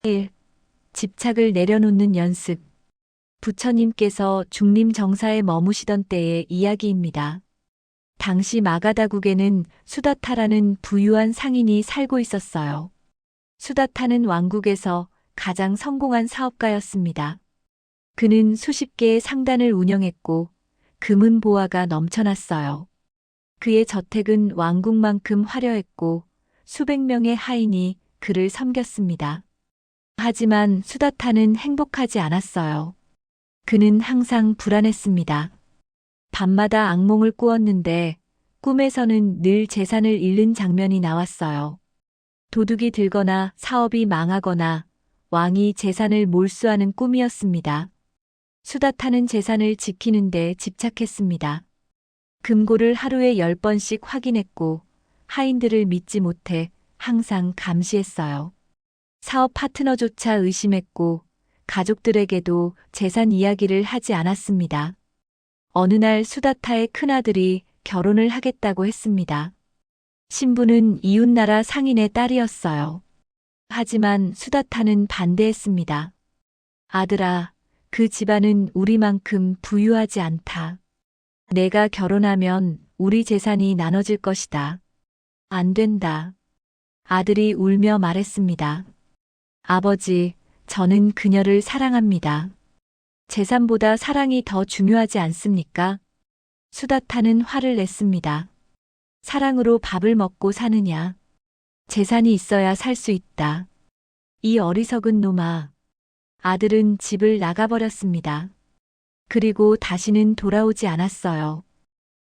1. 집착을 내려놓는 연습. 부처님께서 중림 정사에 머무시던 때의 이야기입니다. 당시 마가다국에는 수다타라는 부유한 상인이 살고 있었어요. 수다타는 왕국에서 가장 성공한 사업가였습니다. 그는 수십 개의 상단을 운영했고 금은 보화가 넘쳐났어요. 그의 저택은 왕궁만큼 화려했고 수백 명의 하인이 그를 섬겼습니다. 하지만 수다타는 행복하지 않았어요. 그는 항상 불안했습니다. 밤마다 악몽을 꾸었는데 꿈에서는 늘 재산을 잃는 장면이 나왔어요. 도둑이 들거나 사업이 망하거나 왕이 재산을 몰수하는 꿈이었습니다. 수다타는 재산을 지키는 데 집착했습니다. 금고를 하루에 10번씩 확인했고 하인들을 믿지 못해 항상 감시했어요. 사업 파트너조차 의심했고 가족들에게도 재산 이야기를 하지 않았습니다. 어느 날 수다타의 큰아들이 결혼을 하겠다고 했습니다. 신부는 이웃나라 상인의 딸이었어요. 하지만 수다타는 반대했습니다. 아들아, 그 집안은 우리만큼 부유하지 않다. 내가 결혼하면 우리 재산이 나눠질 것이다. 안 된다. 아들이 울며 말했습니다. 아버지, 저는 그녀를 사랑합니다. 재산보다 사랑이 더 중요하지 않습니까? 수다타는 화를 냈습니다. 사랑으로 밥을 먹고 사느냐? 재산이 있어야 살 수 있다. 이 어리석은 놈아. 아들은 집을 나가버렸습니다. 그리고 다시는 돌아오지 않았어요.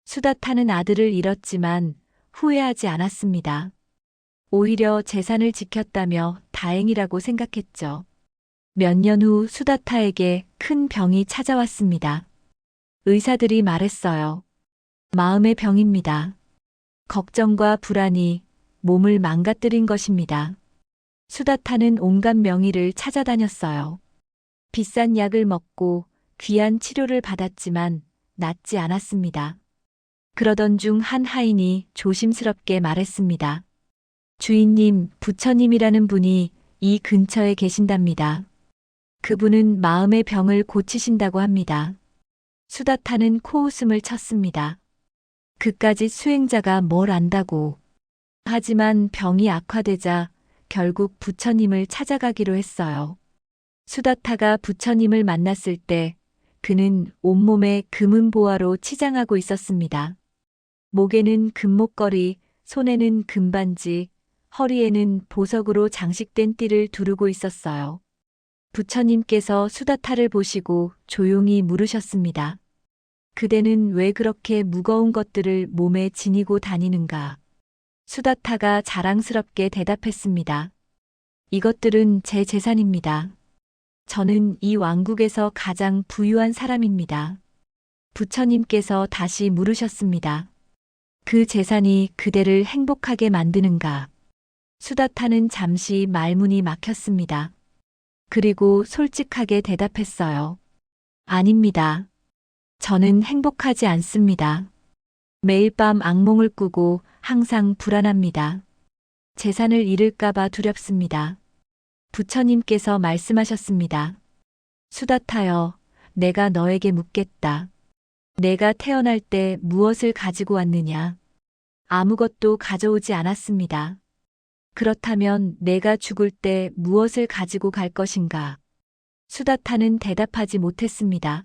수다타는 아들을 잃었지만 후회하지 않았습니다. 오히려 재산을 지켰다며 다행이라고 생각했죠. 몇 년 후 수다타에게 큰 병이 찾아왔습니다. 의사들이 말했어요. 마음의 병입니다. 걱정과 불안이 몸을 망가뜨린 것입니다. 수다타는 온갖 명의를 찾아다녔어요. 비싼 약을 먹고 귀한 치료를 받았지만 낫지 않았습니다. 그러던 중 한 하인이 조심스럽게 말했습니다. 주인님, 부처님이라는 분이 이 근처에 계신답니다. 그분은 마음의 병을 고치신다고 합니다. 수다타는 코웃음을 쳤습니다. 그까짓 수행자가 뭘 안다고. 하지만 병이 악화되자 결국 부처님을 찾아가기로 했어요. 수다타가 부처님을 만났을 때 그는 온몸에 금은 보화로 치장하고 있었습니다. 목에는 금목걸이, 손에는 금반지, 허리에는 보석으로 장식된 띠를 두르고 있었어요. 부처님께서 수다타를 보시고 조용히 물으셨습니다. 그대는 왜 그렇게 무거운 것들을 몸에 지니고 다니는가? 수다타가 자랑스럽게 대답했습니다. 이것들은 제 재산입니다. 저는 이 왕국에서 가장 부유한 사람입니다. 부처님께서 다시 물으셨습니다. 그 재산이 그대를 행복하게 만드는가? 수다타는 잠시 말문이 막혔습니다. 그리고 솔직하게 대답했어요. 아닙니다. 저는 행복하지 않습니다. 매일 밤 악몽을 꾸고 항상 불안합니다. 재산을 잃을까봐 두렵습니다. 부처님께서 말씀하셨습니다. 수다타여, 내가 너에게 묻겠다. 내가 태어날 때 무엇을 가지고 왔느냐? 아무것도 가져오지 않았습니다. 그렇다면 내가 죽을 때 무엇을 가지고 갈 것인가? 수다타는 대답하지 못했습니다.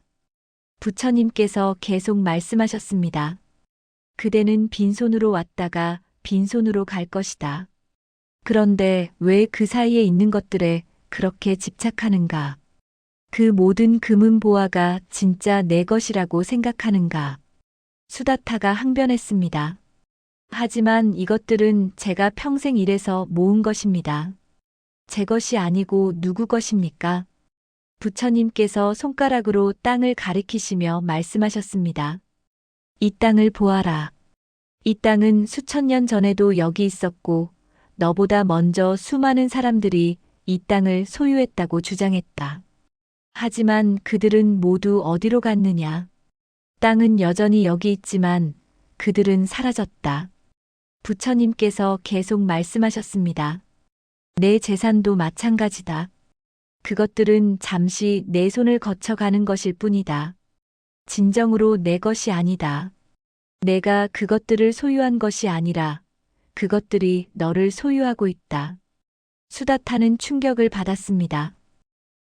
부처님께서 계속 말씀하셨습니다. 그대는 빈손으로 왔다가 빈손으로 갈 것이다. 그런데 왜 그 사이에 있는 것들에 그렇게 집착하는가? 그 모든 금은 보화가 진짜 내 것이라고 생각하는가? 수다타가 항변했습니다. 하지만 이것들은 제가 평생 일해서 모은 것입니다. 제 것이 아니고 누구 것입니까? 부처님께서 손가락으로 땅을 가리키시며 말씀하셨습니다. 이 땅을 보아라. 이 땅은 수천 년 전에도 여기 있었고 너보다 먼저 수많은 사람들이 이 땅을 소유했다고 주장했다. 하지만 그들은 모두 어디로 갔느냐? 땅은 여전히 여기 있지만 그들은 사라졌다. 부처님께서 계속 말씀하셨습니다. 내 재산도 마찬가지다. 그것들은 잠시 내 손을 거쳐가는 것일 뿐이다. 진정으로 내 것이 아니다. 내가 그것들을 소유한 것이 아니라 그것들이 너를 소유하고 있다. 수다타는 충격을 받았습니다.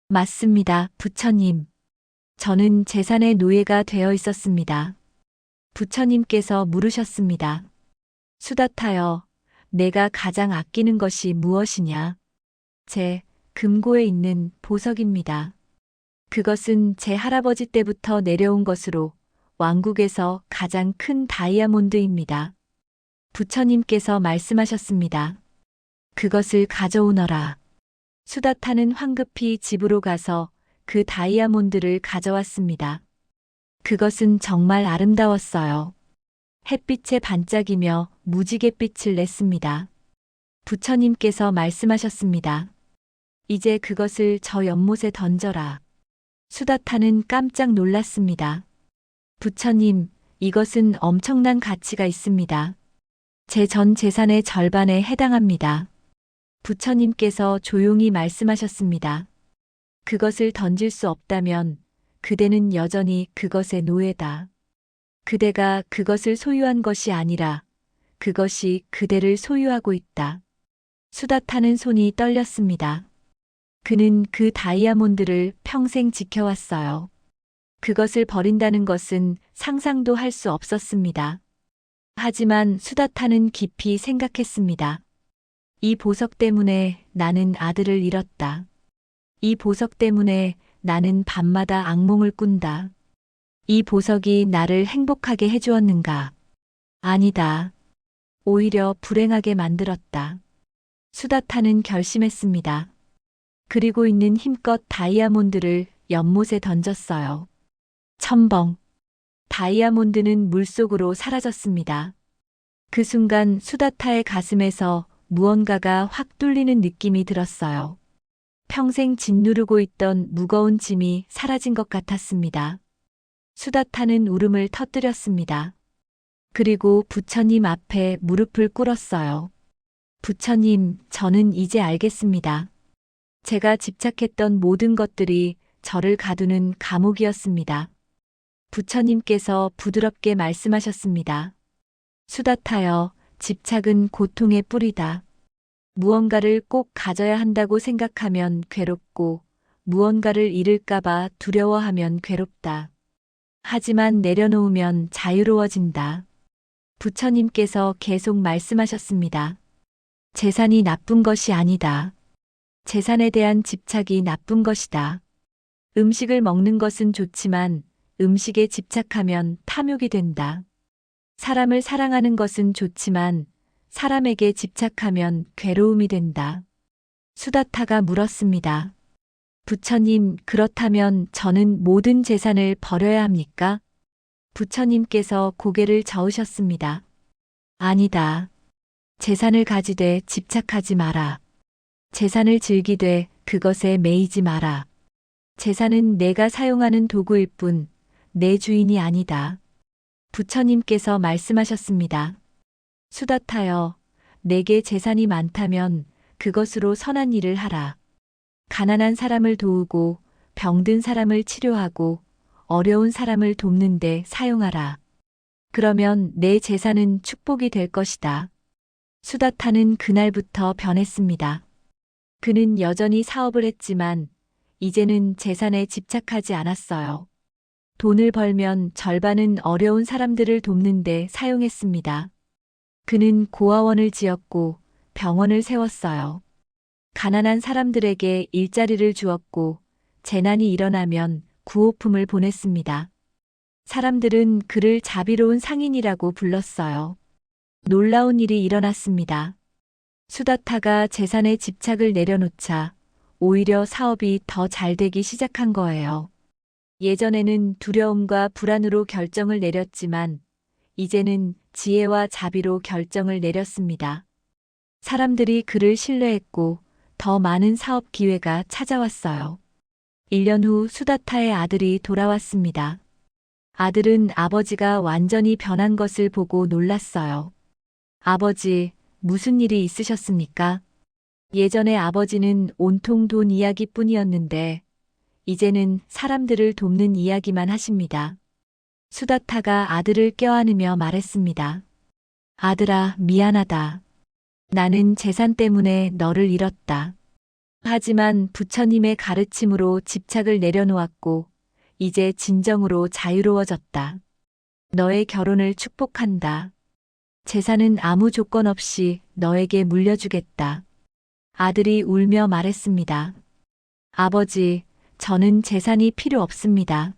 맞습니다, 부처님. 저는 재산의 노예가 되어 있었습니다. 부처님께서 물으셨습니다. 수다타여, 내가 가장 아끼는 것이 무엇이냐? 제 금고에 있는 보석입니다. 그것은 제 할아버지 때부터 내려온 것으로 왕국에서 가장 큰 다이아몬드입니다. 부처님께서 말씀하셨습니다. 그것을 가져오너라. 수다타는 황급히 집으로 가서 그 다이아몬드를 가져왔습니다. 그것은 정말 아름다웠어요. 햇빛에 반짝이며 무지갯빛을 냈습니다. 부처님께서 말씀하셨습니다. 이제 그것을 저 연못에 던져라. 수다타는 깜짝 놀랐습니다. 부처님, 이것은 엄청난 가치가 있습니다. 제 전 재산의 절반에 해당합니다. 부처님께서 조용히 말씀하셨습니다. 그것을 던질 수 없다면 그대는 여전히 그것의 노예다. 그대가 그것을 소유한 것이 아니라 그것이 그대를 소유하고 있다. 수다타는 손이 떨렸습니다. 그는 그 다이아몬드를 평생 지켜왔어요. 그것을 버린다는 것은 상상도 할 수 없었습니다. 하지만 수다타는 깊이 생각했습니다. 이 보석 때문에 나는 아들을 잃었다. 이 보석 때문에 나는 밤마다 악몽을 꾼다. 이 보석이 나를 행복하게 해주었는가? 아니다. 오히려 불행하게 만들었다. 수다타는 결심했습니다. 그리고 있는 힘껏 다이아몬드를 연못에 던졌어요. 첨벙. 다이아몬드는 물속으로 사라졌습니다. 그 순간 수다타의 가슴에서 무언가가 확 뚫리는 느낌이 들었어요. 평생 짓누르고 있던 무거운 짐이 사라진 것 같았습니다. 수다타는 울음을 터뜨렸습니다. 그리고 부처님 앞에 무릎을 꿇었어요. 부처님, 저는 이제 알겠습니다. 제가 집착했던 모든 것들이 저를 가두는 감옥이었습니다. 부처님께서 부드럽게 말씀하셨습니다. 수다타여, 집착은 고통의 뿌리다. 무언가를 꼭 가져야 한다고 생각하면 괴롭고 무언가를 잃을까봐 두려워하면 괴롭다. 하지만 내려놓으면 자유로워진다. 부처님께서 계속 말씀하셨습니다. 재산이 나쁜 것이 아니다. 재산에 대한 집착이 나쁜 것이다. 음식을 먹는 것은 좋지만 음식에 집착하면 탐욕이 된다. 사람을 사랑하는 것은 좋지만 사람에게 집착하면 괴로움이 된다. 수다타가 물었습니다. 부처님, 그렇다면 저는 모든 재산을 버려야 합니까? 부처님께서 고개를 저으셨습니다. 아니다. 재산을 가지되 집착하지 마라. 재산을 즐기되 그것에 매이지 마라. 재산은 내가 사용하는 도구일 뿐 내 주인이 아니다. 부처님께서 말씀하셨습니다. 수다타여, 내게 재산이 많다면 그것으로 선한 일을 하라. 가난한 사람을 도우고 병든 사람을 치료하고 어려운 사람을 돕는 데 사용하라. 그러면 내 재산은 축복이 될 것이다. 수다타는 그날부터 변했습니다. 그는 여전히 사업을 했지만 이제는 재산에 집착하지 않았어요. 돈을 벌면 절반은 어려운 사람들을 돕는 데 사용했습니다. 그는 고아원을 지었고 병원을 세웠어요. 가난한 사람들에게 일자리를 주었고 재난이 일어나면 구호품을 보냈습니다. 사람들은 그를 자비로운 상인이라고 불렀어요. 놀라운 일이 일어났습니다. 수다타가 재산에 집착을 내려놓자 오히려 사업이 더 잘 되기 시작한 거예요. 예전에는 두려움과 불안으로 결정을 내렸지만 이제는 지혜와 자비로 결정을 내렸습니다. 사람들이 그를 신뢰했고 더 많은 사업 기회가 찾아왔어요. 1년 후 수다타의 아들이 돌아왔습니다. 아들은 아버지가 완전히 변한 것을 보고 놀랐어요. 아버지, 무슨 일이 있으셨습니까? 예전에 아버지는 온통 돈 이야기뿐이었는데 이제는 사람들을 돕는 이야기만 하십니다. 수다타가 아들을 껴안으며 말했습니다. 아들아, 미안하다. 나는 재산 때문에 너를 잃었다. 하지만 부처님의 가르침으로 집착을 내려놓았고 이제 진정으로 자유로워졌다. 너의 결혼을 축복한다. 재산은 아무 조건 없이 너에게 물려주겠다. 아들이 울며 말했습니다. 아버지, 저는 재산이 필요 없습니다.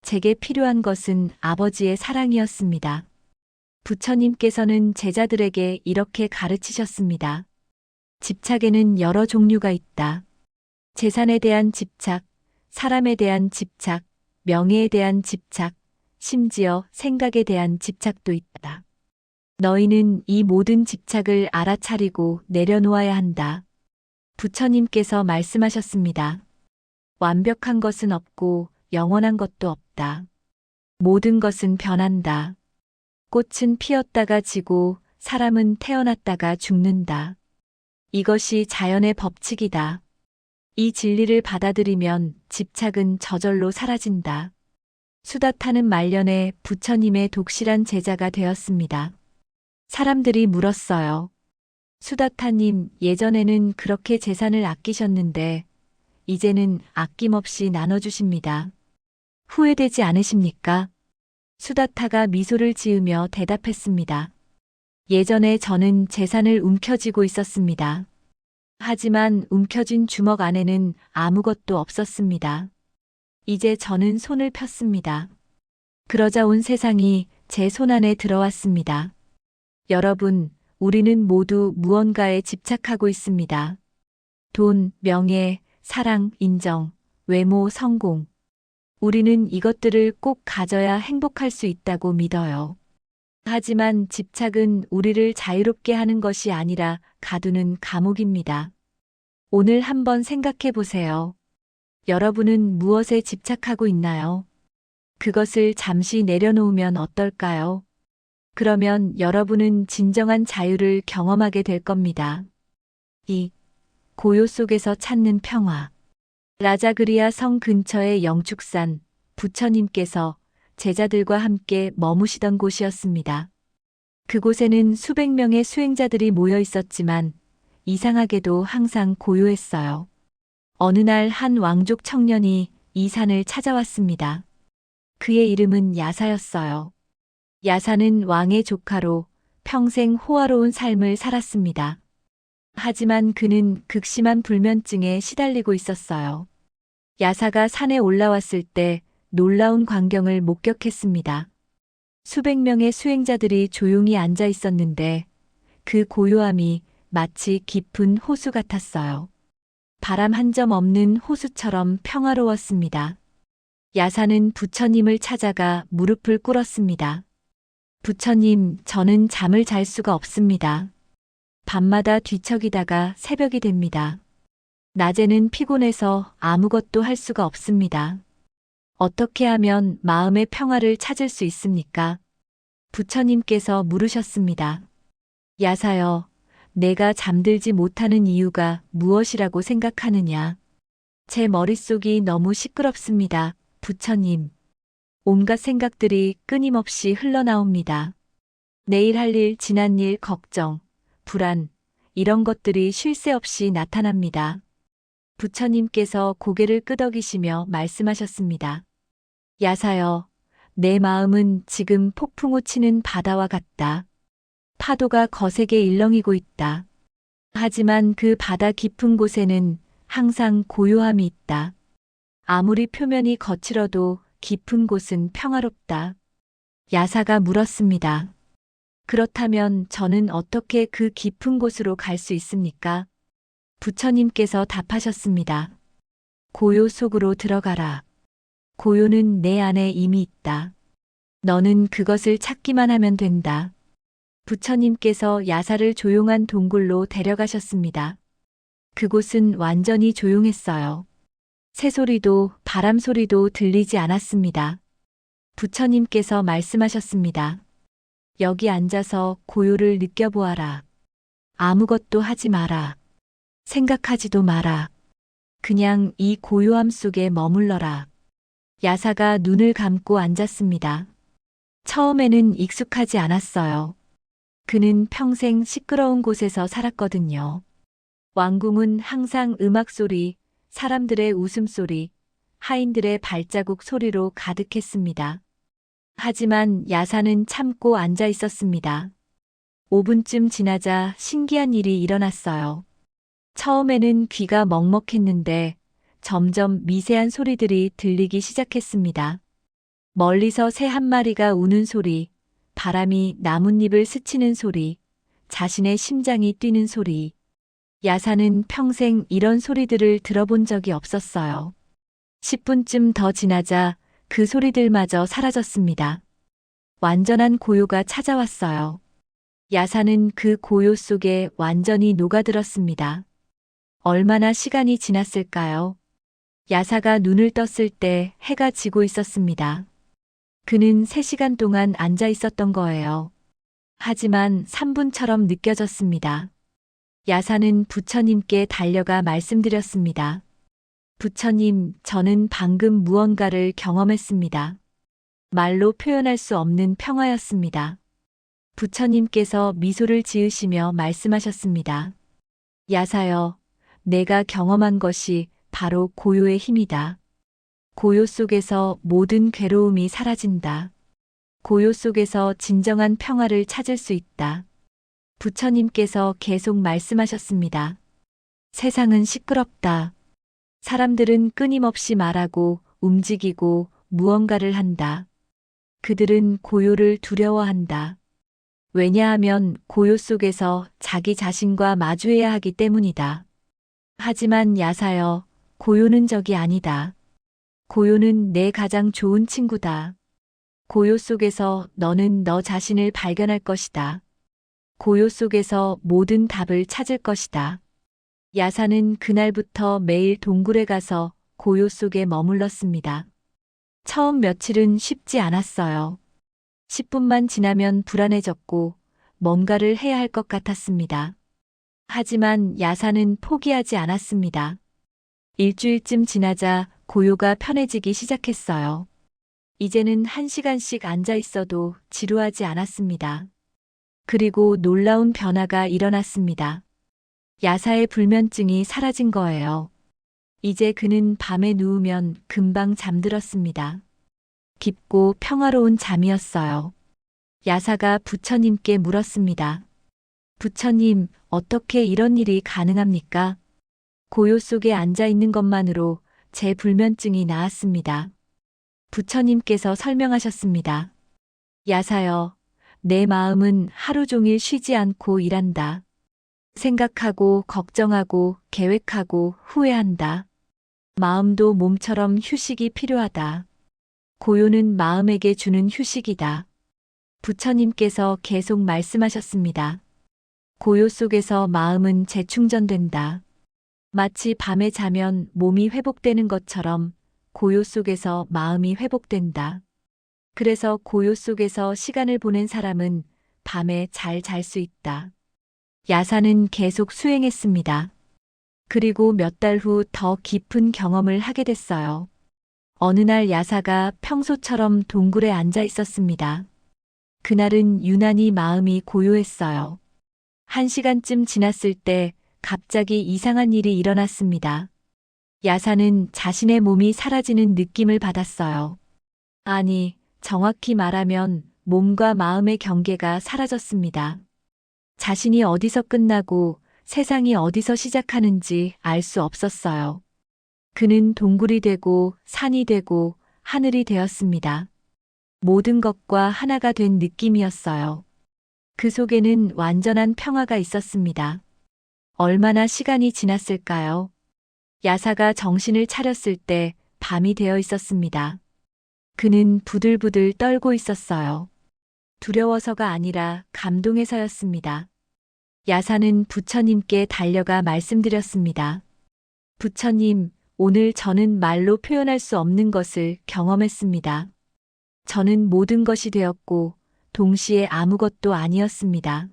제게 필요한 것은 아버지의 사랑이었습니다. 부처님께서는 제자들에게 이렇게 가르치셨습니다. 집착에는 여러 종류가 있다. 재산에 대한 집착, 사람에 대한 집착, 명예에 대한 집착, 심지어 생각에 대한 집착도 있다. 너희는 이 모든 집착을 알아차리고 내려놓아야 한다. 부처님께서 말씀하셨습니다. 완벽한 것은 없고 영원한 것도 없다. 모든 것은 변한다. 꽃은 피었다가 지고 사람은 태어났다가 죽는다. 이것이 자연의 법칙이다. 이 진리를 받아들이면 집착은 저절로 사라진다. 수다타는 말년에 부처님의 독실한 제자가 되었습니다. 사람들이 물었어요. 수다타님, 예전에는 그렇게 재산을 아끼셨는데 이제는 아낌없이 나눠주십니다. 후회되지 않으십니까? 수다타가 미소를 지으며 대답했습니다. 예전에 저는 재산을 움켜쥐고 있었습니다. 하지만 움켜쥔 주먹 안에는 아무것도 없었습니다. 이제 저는 손을 폈습니다. 그러자 온 세상이 제 손 안에 들어왔습니다. 여러분, 우리는 모두 무언가에 집착하고 있습니다. 돈, 명예, 사랑, 인정, 외모, 성공. 우리는 이것들을 꼭 가져야 행복할 수 있다고 믿어요. 하지만 집착은 우리를 자유롭게 하는 것이 아니라 가두는 감옥입니다. 오늘 한번 생각해 보세요. 여러분은 무엇에 집착하고 있나요? 그것을 잠시 내려놓으면 어떨까요? 그러면 여러분은 진정한 자유를 경험하게 될 겁니다. 2. 고요 속에서 찾는 평화. 라자그리아 성 근처의 영축산, 부처님께서 제자들과 함께 머무시던 곳이었습니다. 그곳에는 수백 명의 수행자들이 모여 있었지만 이상하게도 항상 고요했어요. 어느 날 한 왕족 청년이 이 산을 찾아왔습니다. 그의 이름은 야사였어요. 야사는 왕의 조카로 평생 호화로운 삶을 살았습니다. 하지만 그는 극심한 불면증에 시달리고 있었어요. 야사가 산에 올라왔을 때 놀라운 광경을 목격했습니다. 수백 명의 수행자들이 조용히 앉아 있었는데 그 고요함이 마치 깊은 호수 같았어요. 바람 한 점 없는 호수처럼 평화로웠습니다. 야사는 부처님을 찾아가 무릎을 꿇었습니다. 부처님, 저는 잠을 잘 수가 없습니다. 밤마다 뒤척이다가 새벽이 됩니다. 낮에는 피곤해서 아무것도 할 수가 없습니다. 어떻게 하면 마음의 평화를 찾을 수 있습니까? 부처님께서 물으셨습니다. 야사여, 내가 잠들지 못하는 이유가 무엇이라고 생각하느냐? 제 머릿속이 너무 시끄럽습니다, 부처님. 온갖 생각들이 끊임없이 흘러나옵니다. 내일 할 일, 지난 일, 걱정, 불안, 이런 것들이 쉴 새 없이 나타납니다. 부처님께서 고개를 끄덕이시며 말씀하셨습니다. 야사여, 내 마음은 지금 폭풍우 치는 바다와 같다. 파도가 거세게 일렁이고 있다. 하지만 그 바다 깊은 곳에는 항상 고요함이 있다. 아무리 표면이 거칠어도 깊은 곳은 평화롭다. 야사가 물었습니다. 그렇다면 저는 어떻게 그 깊은 곳으로 갈 수 있습니까? 부처님께서 답하셨습니다. 고요 속으로 들어가라. 고요는 내 안에 이미 있다. 너는 그것을 찾기만 하면 된다. 부처님께서 야사를 조용한 동굴로 데려가셨습니다. 그곳은 완전히 조용했어요. 새소리도 바람 소리도 들리지 않았습니다. 부처님께서 말씀하셨습니다. 여기 앉아서 고요를 느껴보아라. 아무것도 하지 마라. 생각하지도 마라. 그냥 이 고요함 속에 머물러라. 야사가 눈을 감고 앉았습니다. 처음에는 익숙하지 않았어요. 그는 평생 시끄러운 곳에서 살았거든요. 왕궁은 항상 음악 소리, 사람들의 웃음소리, 하인들의 발자국 소리로 가득했습니다. 하지만 야사는 참고 앉아 있었습니다. 5분쯤 지나자 신기한 일이 일어났어요. 처음에는 귀가 먹먹했는데 점점 미세한 소리들이 들리기 시작했습니다. 멀리서 새 한 마리가 우는 소리, 바람이 나뭇잎을 스치는 소리, 자신의 심장이 뛰는 소리. 야사는 평생 이런 소리들을 들어본 적이 없었어요. 10분쯤 더 지나자 그 소리들마저 사라졌습니다. 완전한 고요가 찾아왔어요. 야사는 그 고요 속에 완전히 녹아들었습니다. 얼마나 시간이 지났을까요? 야사가 눈을 떴을 때 해가 지고 있었습니다. 그는 3시간 동안 앉아 있었던 거예요. 하지만 3분처럼 느껴졌습니다. 야사는 부처님께 달려가 말씀드렸습니다. 부처님, 저는 방금 무언가를 경험했습니다. 말로 표현할 수 없는 평화였습니다. 부처님께서 미소를 지으시며 말씀하셨습니다. 야사여, 내가 경험한 것이 바로 고요의 힘이다. 고요 속에서 모든 괴로움이 사라진다. 고요 속에서 진정한 평화를 찾을 수 있다. 부처님께서 계속 말씀하셨습니다. 세상은 시끄럽다. 사람들은 끊임없이 말하고 움직이고 무언가를 한다. 그들은 고요를 두려워한다. 왜냐하면 고요 속에서 자기 자신과 마주해야 하기 때문이다. 하지만 야사여, 고요는 적이 아니다. 고요는 내 가장 좋은 친구다. 고요 속에서 너는 너 자신을 발견할 것이다. 고요 속에서 모든 답을 찾을 것이다. 야사는 그날부터 매일 동굴에 가서 고요 속에 머물렀습니다. 처음 며칠은 쉽지 않았어요. 10분만 지나면 불안해졌고 뭔가를 해야 할 것 같았습니다. 하지만 야사는 포기하지 않았습니다. 일주일쯤 지나자 고요가 편해지기 시작했어요. 이제는 1시간씩 앉아 있어도 지루하지 않았습니다. 그리고 놀라운 변화가 일어났습니다. 야사의 불면증이 사라진 거예요. 이제 그는 밤에 누우면 금방 잠들었습니다. 깊고 평화로운 잠이었어요. 야사가 부처님께 물었습니다. 부처님, 어떻게 이런 일이 가능합니까? 고요 속에 앉아 있는 것만으로 제 불면증이 나았습니다. 부처님께서 설명하셨습니다. 야사여, 내 마음은 하루 종일 쉬지 않고 일한다. 생각하고 걱정하고 계획하고 후회한다. 마음도 몸처럼 휴식이 필요하다. 고요는 마음에게 주는 휴식이다. 부처님께서 계속 말씀하셨습니다. 고요 속에서 마음은 재충전된다. 마치 밤에 자면 몸이 회복되는 것처럼 고요 속에서 마음이 회복된다. 그래서 고요 속에서 시간을 보낸 사람은 밤에 잘 잘 수 있다. 야사는 계속 수행했습니다. 그리고 몇 달 후 더 깊은 경험을 하게 됐어요. 어느 날 야사가 평소처럼 동굴에 앉아 있었습니다. 그날은 유난히 마음이 고요했어요. 1시간쯤 지났을 때 갑자기 이상한 일이 일어났습니다. 야사는 자신의 몸이 사라지는 느낌을 받았어요. 아니, 정확히 말하면 몸과 마음의 경계가 사라졌습니다. 자신이 어디서 끝나고 세상이 어디서 시작하는지 알 수 없었어요. 그는 동굴이 되고 산이 되고 하늘이 되었습니다. 모든 것과 하나가 된 느낌이었어요. 그 속에는 완전한 평화가 있었습니다. 얼마나 시간이 지났을까요? 야사가 정신을 차렸을 때 밤이 되어 있었습니다. 그는 부들부들 떨고 있었어요. 두려워서가 아니라 감동해서였습니다. 야사는 부처님께 달려가 말씀드렸습니다. 부처님, 오늘 저는 말로 표현할 수 없는 것을 경험했습니다. 저는 모든 것이 되었고 동시에 아무것도 아니었습니다.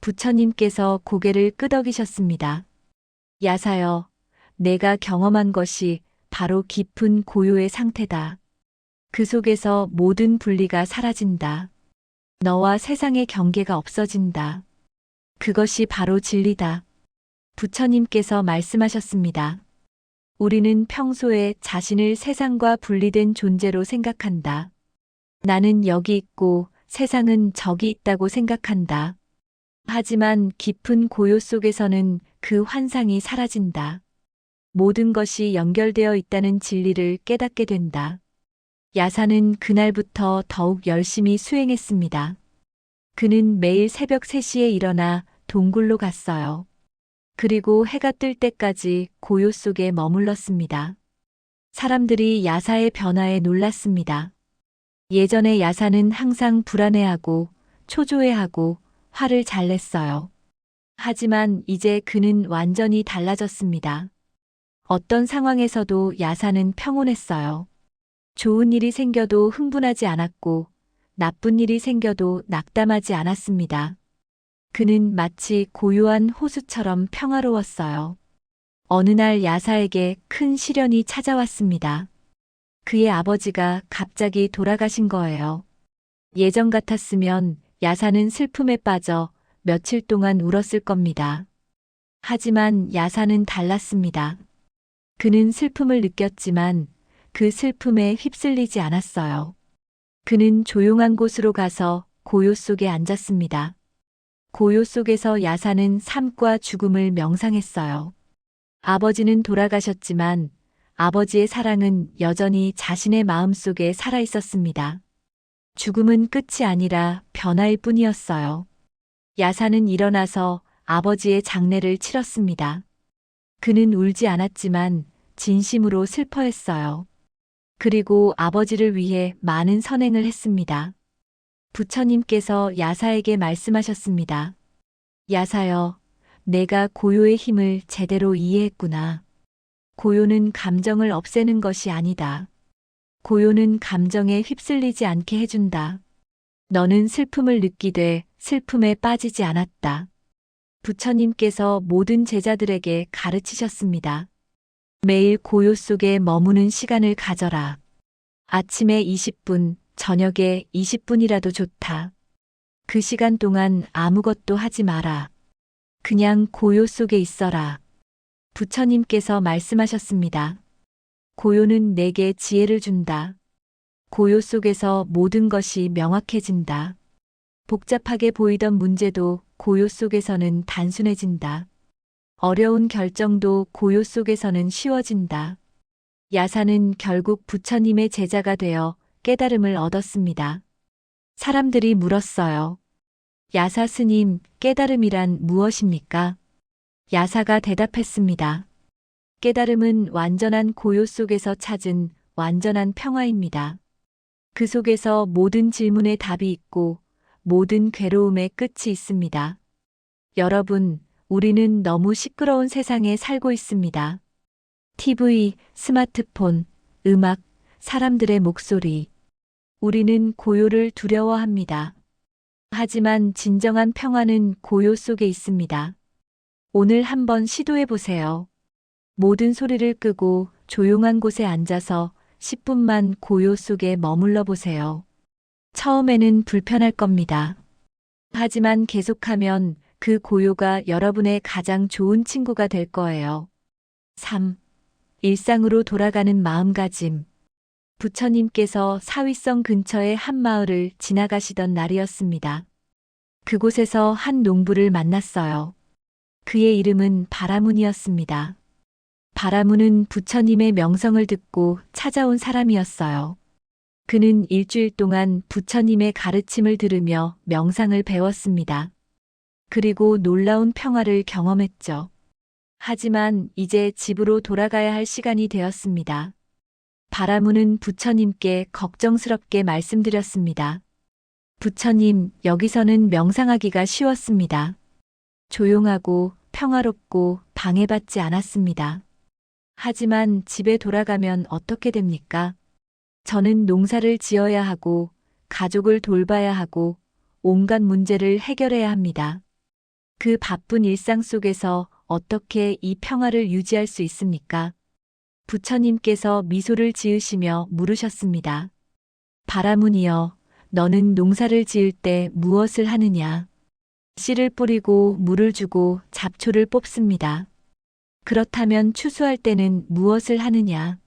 부처님께서 고개를 끄덕이셨습니다. 야사여, 내가 경험한 것이 바로 깊은 고요의 상태다. 그 속에서 모든 분리가 사라진다. 너와 세상의 경계가 없어진다. 그것이 바로 진리다. 부처님께서 말씀하셨습니다. 우리는 평소에 자신을 세상과 분리된 존재로 생각한다. 나는 여기 있고 세상은 저기 있다고 생각한다. 하지만 깊은 고요 속에서는 그 환상이 사라진다. 모든 것이 연결되어 있다는 진리를 깨닫게 된다. 야사는 그날부터 더욱 열심히 수행했습니다. 그는 매일 새벽 3시에 일어나 동굴로 갔어요. 그리고 해가 뜰 때까지 고요 속에 머물렀습니다. 사람들이 야사의 변화에 놀랐습니다. 예전에 야사는 항상 불안해하고 초조해하고 화를 잘 냈어요. 하지만 이제 그는 완전히 달라졌습니다. 어떤 상황에서도 야사는 평온했어요. 좋은 일이 생겨도 흥분하지 않았고 나쁜 일이 생겨도 낙담하지 않았습니다. 그는 마치 고요한 호수처럼 평화로웠어요. 어느 날 야사에게 큰 시련이 찾아왔습니다. 그의 아버지가 갑자기 돌아가신 거예요. 예전 같았으면 야사는 슬픔에 빠져 며칠 동안 울었을 겁니다. 하지만 야사는 달랐습니다. 그는 슬픔을 느꼈지만 그 슬픔에 휩쓸리지 않았어요. 그는 조용한 곳으로 가서 고요 속에 앉았습니다. 고요 속에서 야사는 삶과 죽음을 명상했어요. 아버지는 돌아가셨지만 아버지의 사랑은 여전히 자신의 마음속에 살아 있었습니다. 죽음은 끝이 아니라 변화일 뿐이었어요. 야사는 일어나서 아버지의 장례를 치렀습니다. 그는 울지 않았지만 진심으로 슬퍼했어요. 그리고 아버지를 위해 많은 선행을 했습니다. 부처님께서 야사에게 말씀하셨습니다. 야사여, 내가 고요의 힘을 제대로 이해했구나. 고요는 감정을 없애는 것이 아니다. 고요는 감정에 휩쓸리지 않게 해준다. 너는 슬픔을 느끼되 슬픔에 빠지지 않았다. 부처님께서 모든 제자들에게 가르치셨습니다. 매일 고요 속에 머무는 시간을 가져라. 아침에 20분, 저녁에 20분이라도 좋다. 그 시간 동안 아무것도 하지 마라. 그냥 고요 속에 있어라. 부처님께서 말씀하셨습니다. 고요는 내게 지혜를 준다. 고요 속에서 모든 것이 명확해진다. 복잡하게 보이던 문제도 고요 속에서는 단순해진다. 어려운 결정도 고요 속에서는 쉬워진다. 야사는 결국 부처님의 제자가 되어 깨달음을 얻었습니다. 사람들이 물었어요. 야사 스님, 깨달음이란 무엇입니까? 야사가 대답했습니다. 깨달음은 완전한 고요 속에서 찾은 완전한 평화입니다. 그 속에서 모든 질문에 답이 있고 모든 괴로움의 끝이 있습니다. 여러분, 우리는 너무 시끄러운 세상에 살고 있습니다. TV, 스마트폰, 음악, 사람들의 목소리. 우리는 고요를 두려워합니다. 하지만 진정한 평화는 고요 속에 있습니다. 오늘 한번 시도해 보세요. 모든 소리를 끄고 조용한 곳에 앉아서 10분만 고요 속에 머물러 보세요. 처음에는 불편할 겁니다. 하지만 계속하면 그 고요가 여러분의 가장 좋은 친구가 될 거예요. 3. 일상으로 돌아가는 마음가짐. 부처님께서 사위성 근처의 한 마을을 지나가시던 날이었습니다. 그곳에서 한 농부를 만났어요. 그의 이름은 바라문이었습니다. 바라문은 부처님의 명성을 듣고 찾아온 사람이었어요. 그는 일주일 동안 부처님의 가르침을 들으며 명상을 배웠습니다. 그리고 놀라운 평화를 경험했죠. 하지만 이제 집으로 돌아가야 할 시간이 되었습니다. 바라문은 부처님께 걱정스럽게 말씀드렸습니다. 부처님, 여기서는 명상하기가 쉬웠습니다. 조용하고 평화롭고 방해받지 않았습니다. 하지만 집에 돌아가면 어떻게 됩니까? 저는 농사를 지어야 하고 가족을 돌봐야 하고 온갖 문제를 해결해야 합니다. 그 바쁜 일상 속에서 어떻게 이 평화를 유지할 수 있습니까? 부처님께서 미소를 지으시며 물으셨습니다. 바라문이여, 너는 농사를 지을 때 무엇을 하느냐? 씨를 뿌리고 물을 주고 잡초를 뽑습니다. 그렇다면 추수할 때는 무엇을 하느냐?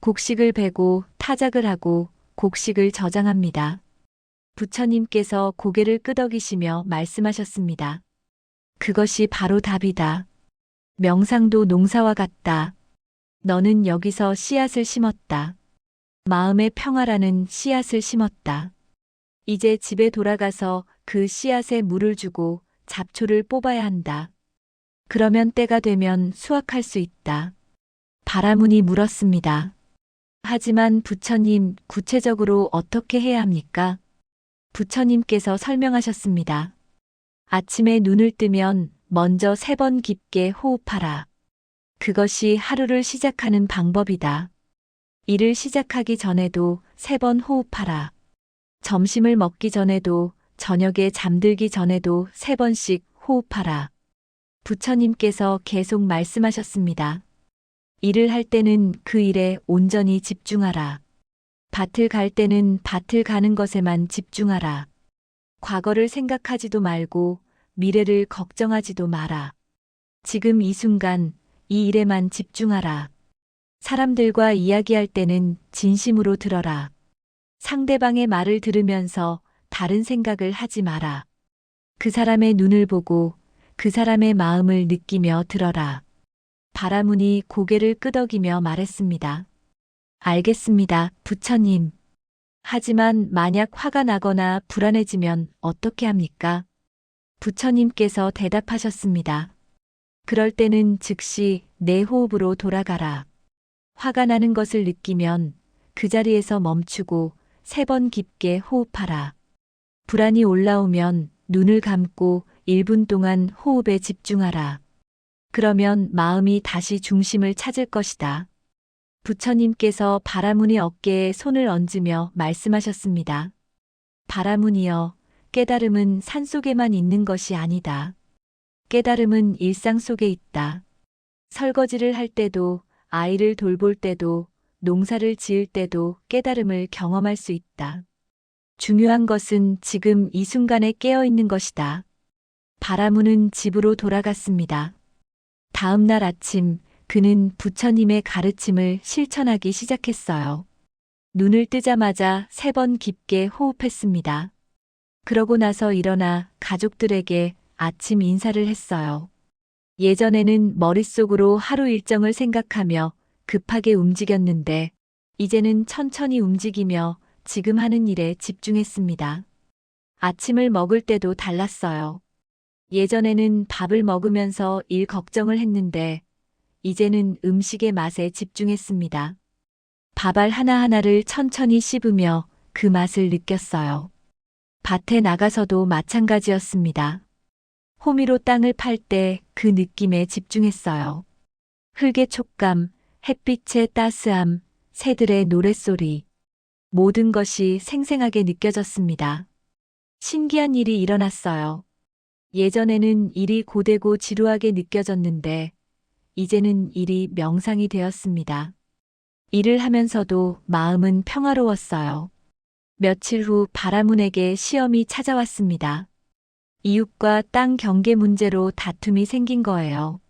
곡식을 베고 타작을 하고 곡식을 저장합니다. 부처님께서 고개를 끄덕이시며 말씀하셨습니다. 그것이 바로 답이다. 명상도 농사와 같다. 너는 여기서 씨앗을 심었다. 마음의 평화라는 씨앗을 심었다. 이제 집에 돌아가서 그 씨앗에 물을 주고 잡초를 뽑아야 한다. 그러면 때가 되면 수확할 수 있다. 바라문이 물었습니다. 하지만 부처님, 구체적으로 어떻게 해야 합니까? 부처님께서 설명하셨습니다. 아침에 눈을 뜨면 먼저 3번 깊게 호흡하라. 그것이 하루를 시작하는 방법이다. 일을 시작하기 전에도 3번 호흡하라. 점심을 먹기 전에도, 저녁에 잠들기 전에도 3번씩 호흡하라. 부처님께서 계속 말씀하셨습니다. 일을 할 때는 그 일에 온전히 집중하라. 밭을 갈 때는 밭을 가는 것에만 집중하라. 과거를 생각하지도 말고 미래를 걱정하지도 마라. 지금 이 순간 이 일에만 집중하라. 사람들과 이야기할 때는 진심으로 들어라. 상대방의 말을 들으면서 다른 생각을 하지 마라. 그 사람의 눈을 보고 그 사람의 마음을 느끼며 들어라. 바라문이 고개를 끄덕이며 말했습니다. 알겠습니다, 부처님. 하지만 만약 화가 나거나 불안해지면 어떻게 합니까? 부처님께서 대답하셨습니다. 그럴 때는 즉시 내 호흡으로 돌아가라. 화가 나는 것을 느끼면 그 자리에서 멈추고 3번 깊게 호흡하라. 불안이 올라오면 눈을 감고 1분 동안 호흡에 집중하라. 그러면 마음이 다시 중심을 찾을 것이다. 부처님께서 바라문의 어깨에 손을 얹으며 말씀하셨습니다. 바라문이여, 깨달음은 산속에만 있는 것이 아니다. 깨달음은 일상 속에 있다. 설거지를 할 때도, 아이를 돌볼 때도, 농사를 지을 때도 깨달음을 경험할 수 있다. 중요한 것은 지금 이 순간에 깨어 있는 것이다. 바라문은 집으로 돌아갔습니다. 다음 날 아침, 그는 부처님의 가르침을 실천하기 시작했어요. 눈을 뜨자마자 3번 깊게 호흡했습니다. 그러고 나서 일어나 가족들에게 아침 인사를 했어요. 예전에는 머릿속으로 하루 일정을 생각하며 급하게 움직였는데, 이제는 천천히 움직이며 지금 하는 일에 집중했습니다. 아침을 먹을 때도 달랐어요. 예전에는 밥을 먹으면서 일 걱정을 했는데, 이제는 음식의 맛에 집중했습니다. 밥알 하나하나를 천천히 씹으며 그 맛을 느꼈어요. 밭에 나가서도 마찬가지였습니다. 호미로 땅을 팔 때 그 느낌에 집중했어요. 흙의 촉감, 햇빛의 따스함, 새들의 노랫소리. 모든 것이 생생하게 느껴졌습니다. 신기한 일이 일어났어요. 예전에는 일이 고되고 지루하게 느껴졌는데, 이제는 일이 명상이 되었습니다. 일을 하면서도 마음은 평화로웠어요. 며칠 후 바라문에게 시험이 찾아왔습니다. 이웃과 땅 경계 문제로 다툼이 생긴 거예요.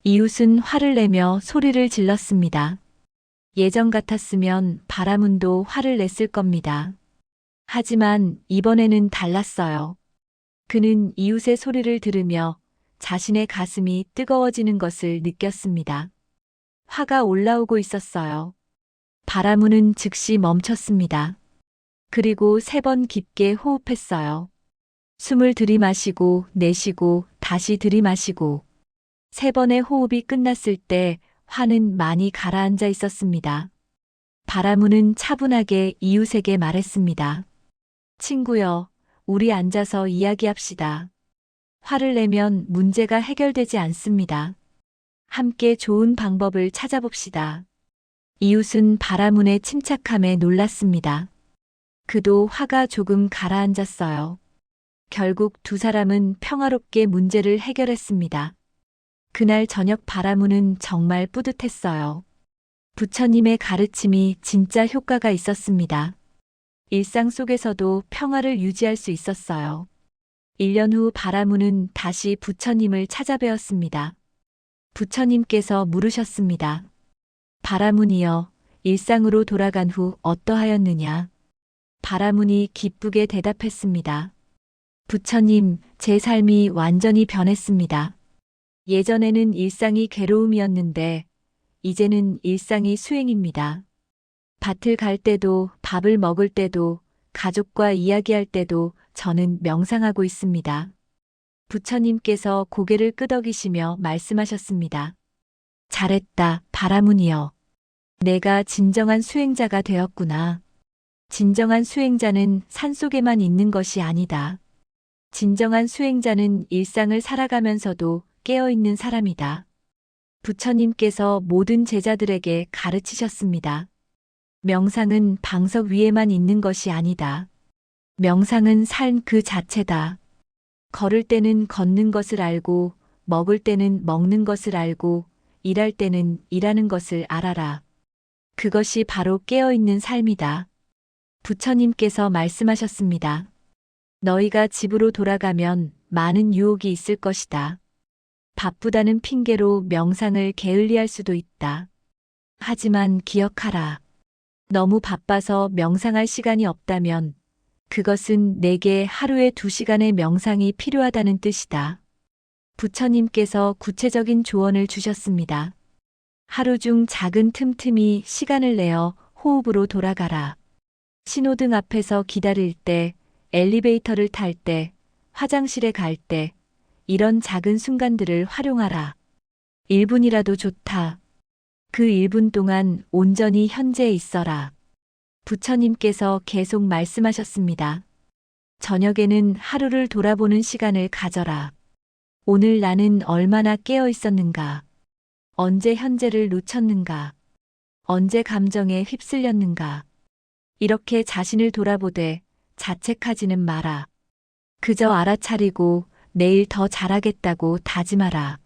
이웃은 화를 내며 소리를 질렀습니다. 예전 같았으면 바라문도 화를 냈을 겁니다. 하지만 이번에는 달랐어요. 그는 이웃의 소리를 들으며 자신의 가슴이 뜨거워지는 것을 느꼈습니다. 화가 올라오고 있었어요. 바라문은 즉시 멈췄습니다. 그리고 3번 깊게 호흡했어요. 숨을 들이마시고 내쉬고 다시 들이마시고 3번의 호흡이 끝났을 때 화는 많이 가라앉아 있었습니다. 바라문은 차분하게 이웃에게 말했습니다. 친구여, 우리 앉아서 이야기합시다. 화를 내면 문제가 해결되지 않습니다. 함께 좋은 방법을 찾아봅시다. 이웃은 바라문의 침착함에 놀랐습니다. 그도 화가 조금 가라앉았어요. 결국 두 사람은 평화롭게 문제를 해결했습니다. 그날 저녁 바라문은 정말 뿌듯했어요. 부처님의 가르침이 진짜 효과가 있었습니다. 일상 속에서도 평화를 유지할 수 있었어요. 1년 후 바라문은 다시 부처님을 찾아뵈었습니다. 부처님께서 물으셨습니다. 바라문이여, 일상으로 돌아간 후 어떠하였느냐? 바라문이 기쁘게 대답했습니다. 부처님, 제 삶이 완전히 변했습니다. 예전에는 일상이 괴로움이었는데, 이제는 일상이 수행입니다. 밭을 갈 때도, 밥을 먹을 때도, 가족과 이야기할 때도 저는 명상하고 있습니다. 부처님께서 고개를 끄덕이시며 말씀하셨습니다. 잘했다, 바라문이여. 내가 진정한 수행자가 되었구나. 진정한 수행자는 산속에만 있는 것이 아니다. 진정한 수행자는 일상을 살아가면서도 깨어있는 사람이다. 부처님께서 모든 제자들에게 가르치셨습니다. 명상은 방석 위에만 있는 것이 아니다. 명상은 삶 그 자체다. 걸을 때는 걷는 것을 알고, 먹을 때는 먹는 것을 알고, 일할 때는 일하는 것을 알아라. 그것이 바로 깨어있는 삶이다. 부처님께서 말씀하셨습니다. 너희가 집으로 돌아가면 많은 유혹이 있을 것이다. 바쁘다는 핑계로 명상을 게을리할 수도 있다. 하지만 기억하라. 너무 바빠서 명상할 시간이 없다면 그것은 내게 하루에 2시간의 명상이 필요하다는 뜻이다. 부처님께서 구체적인 조언을 주셨습니다. 하루 중 작은 틈틈이 시간을 내어 호흡으로 돌아가라. 신호등 앞에서 기다릴 때, 엘리베이터를 탈 때, 화장실에 갈 때, 이런 작은 순간들을 활용하라. 1분이라도 좋다. 그 1분 동안 온전히 현재에 있어라. 부처님께서 계속 말씀하셨습니다. 저녁에는 하루를 돌아보는 시간을 가져라. 오늘 나는 얼마나 깨어 있었는가? 언제 현재를 놓쳤는가? 언제 감정에 휩쓸렸는가? 이렇게 자신을 돌아보되 자책하지는 마라. 그저 알아차리고 내일 더 잘하겠다고 다짐하라.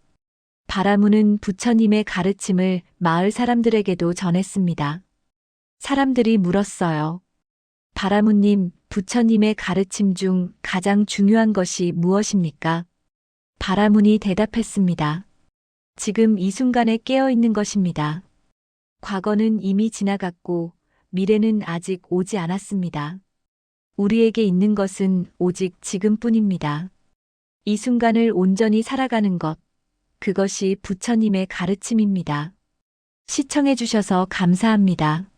바라문은 부처님의 가르침을 마을 사람들에게도 전했습니다. 사람들이 물었어요. 바라문님, 부처님의 가르침 중 가장 중요한 것이 무엇입니까? 바라문이 대답했습니다. 지금 이 순간에 깨어 있는 것입니다. 과거는 이미 지나갔고 미래는 아직 오지 않았습니다. 우리에게 있는 것은 오직 지금뿐입니다. 이 순간을 온전히 살아가는 것, 그것이 부처님의 가르침입니다. 시청해 주셔서 감사합니다.